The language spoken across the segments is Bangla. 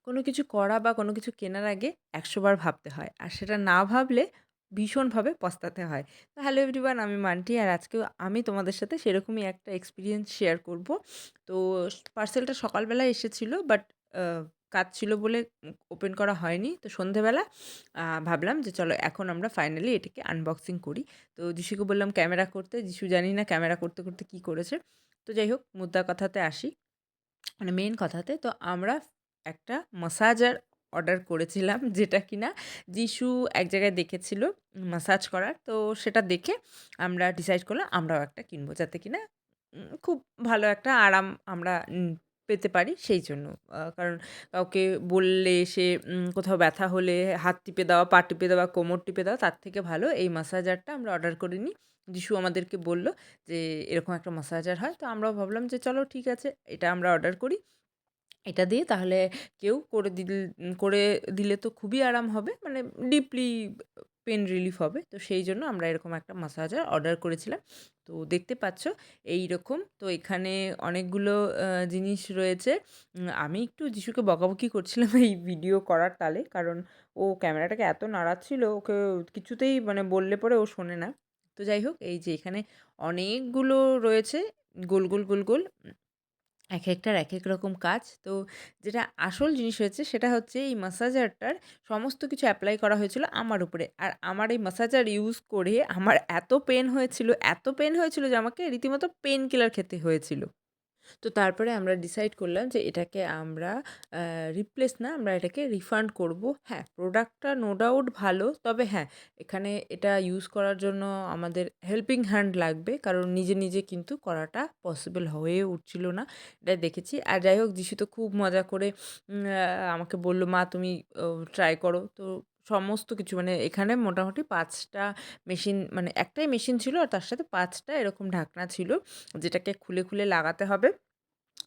কোনো কিছু করা বা কোনো কিছু কেনার আগে ১০০ বার ভাবতে হয়। আর সেটা না ভাবলে ভীষণভাবে পস্তাতে হয়। তো হ্যালো এভরিওয়ান, আমি মান্টি আর আজকেও আমি তোমাদের সাথে সেরকমই একটা এক্সপেরিয়েন্স শেয়ার করব। তো পার্সেলটা সকালবেলায় এসেছিল বাট আ কাজ ছিল বলে ওপেন করা হয়নি। তো সন্ধেবেলা ভাবলাম যে চলো এখন আমরা ফাইনালি এটাকে আনবক্সিং করি। তো যিশুকে বললাম ক্যামেরা করতে। যিশু জানি না ক্যামেরা করতে, করতে কি করেছে। তো যাই হোক মুদ্রা কথাতে আসি। মানে মেইন কথাতে তো আমরা একটা ম্যাসাজার অর্ডার করেছিলাম যেটা কিনা যিশু এক জায়গায় দেখেছিল ম্যাসাজ করার। তো সেটা দেখে আমরা ডিসাইড করলাম আমরাও একটা কিনবো যাতে কিনা খুব ভালো একটা আরাম আমরা পেতে পারি সেই জন্য। কারণ কাউকে বললে সে কোথাও ব্যথা হলে হাত টিপে দেওয়া, পা টিপে দেওয়া, কোমর টিপে দেওয়া তার থেকে ভালো এই ম্যাসাজারটা আমরা অর্ডার করে নিই। যিশু আমাদেরকে বলল যে এরকম একটা ম্যাসাজার হয়। তো আমরাও ভাবলাম যে চলো ঠিক আছে এটা আমরা অর্ডার করি। এটা দিয়ে তাহলে কেউ করে দিলে তো খুবই আরাম হবে। মানে ডিপলি পেইন রিলিফ হবে। তো সেইজন্য আমরা এরকম একটা ম্যাসাজার অর্ডার করেছিলাম। তো দেখতে পাচ্ছ এইরকম। তো এখানে অনেকগুলো জিনিস রয়েছে। আমি একটু যিশুকে বকাবকি করছিলাম এই ভিডিও করার তালে। কারণ ও ক্যামেরাটাকে এত নাড়াচ্ছিল ওকে কিছুতেই মানে বললে পরে ও শোনে না। তো যাই হোক এই যে এখানে অনেকগুলো রয়েছে গোল, গোল, গোল, গোল। একেকটার একেক রকম কাজ। তো যেটা আসল জিনিস হয়েছে সেটা হচ্ছে এই ম্যাসাজারটার সমস্ত কিছু এপ্লাই করা হয়েছিল আমার উপরে। আর আমার এই ম্যাসাজার ইউজ করে আমার এত পেন হয়েছিল যে আমাকে রীতিমতো পেইন কিলার খেতে হয়েছিল। তো তারপরে আমরা ডিসাইড করলাম যে এটাকে আমরা রিপ্লেস না, আমরা এটাকে রিফান্ড করব। হ্যাঁ, প্রোডাক্টটা নো ডাউট ভালো। তবে হ্যাঁ, এখানে এটা ইউজ করার জন্য আমাদের হেল্পিং হ্যান্ড লাগবে। কারণ নিজে, নিজে কিন্তু করাটা পসিবল হয়ে উঠছিল না। এটা দেখেছি। আর যাই হোক যিশু তো খুব মজা করে আমাকে বলল, "মা তুমি ট্রাই করো।" তো সমস্ত কিছু মানে এখানে মোটামুটি ৫ টা মেশিন মানে একটাই মেশিন ছিল আর তার সাথে ৫ টা এরকম ঢাকনা ছিল। যেটাকে খুলে, খুলে লাগাতে হবে।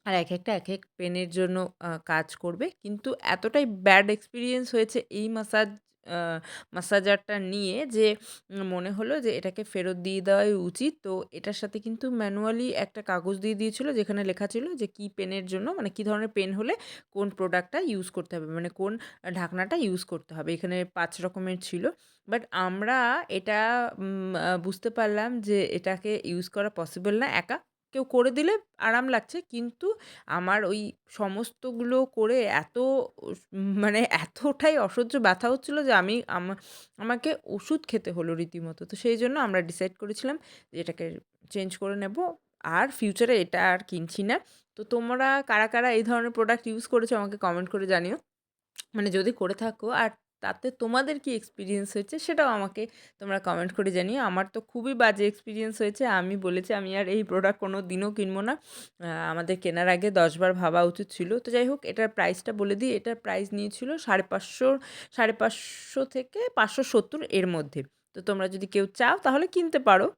আর একেকটা একেক পেনের জন্য কাজ করবে। কিন্তু এতটাই ব্যাড এক্সপেরিয়েন্স হয়েছে এই আ ম্যাসাজারটা নিয়ে যে মনে হলো যে এটাকে ফেরত দিয়ে দেওয়াই উচিত। তো এটার সাথে কিন্তু ম্যানুয়ালি একটা কাগজ দিয়ে দিয়েছিল যেখানে লেখা ছিল যে কি পেনের জন্য মানে কি ধরনের পেন হলে কোন প্রোডাক্টটা ইউজ করতে হবে। মানে কোন ঢাকনাটা ইউজ করতে হবে। এখানে ৫ রকমের ছিল। বাট আমরা এটা বুঝতে পারলাম যে এটাকে ইউজ করা পসিবল না একা। কেউ করে দিলে আরাম লাগছে। কিন্তু আমার ওই সমস্তগুলো করে এত মানে এতটাই অসহ্য ব্যথা হচ্ছিল যে আমি আমাকে ওষুধ খেতে হলো রীতিমতো। তো সেইজন্য আমরা ডিসাইড করেছিলাম যে এটাকে চেঞ্জ করে নেব। আর ফিউচারে এটা আর কিনছি না। তো তোমরা কারা, কারা এই ধরনের প্রোডাক্ট ইউজ করেছো আমাকে কমেন্ট করে জানিও। মানে যদি করে থাকো আর তাতে তোমাদের কি এক্সপেরিয়েন্স হয়েছে সেটাও আমাকে তোমরা কমেন্ট করে জানিও। আমার তো খুবই বাজে এক্সপেরিয়েন্স হয়েছে। আমি বলেছি আমি আর এই প্রোডাক্ট কোনো দিনও কিনবো না। আমাদের কেনার আগে ১০ বার ভাবা উচিত ছিল। তো যাই হোক এটার প্রাইসটা বলে দিই। এটার প্রাইস নিয়েছিল ৫৫০ থেকে ৫৭০ এর মধ্যে। তো তোমরা যদি কেউ চাও তাহলে কিনতে পারো।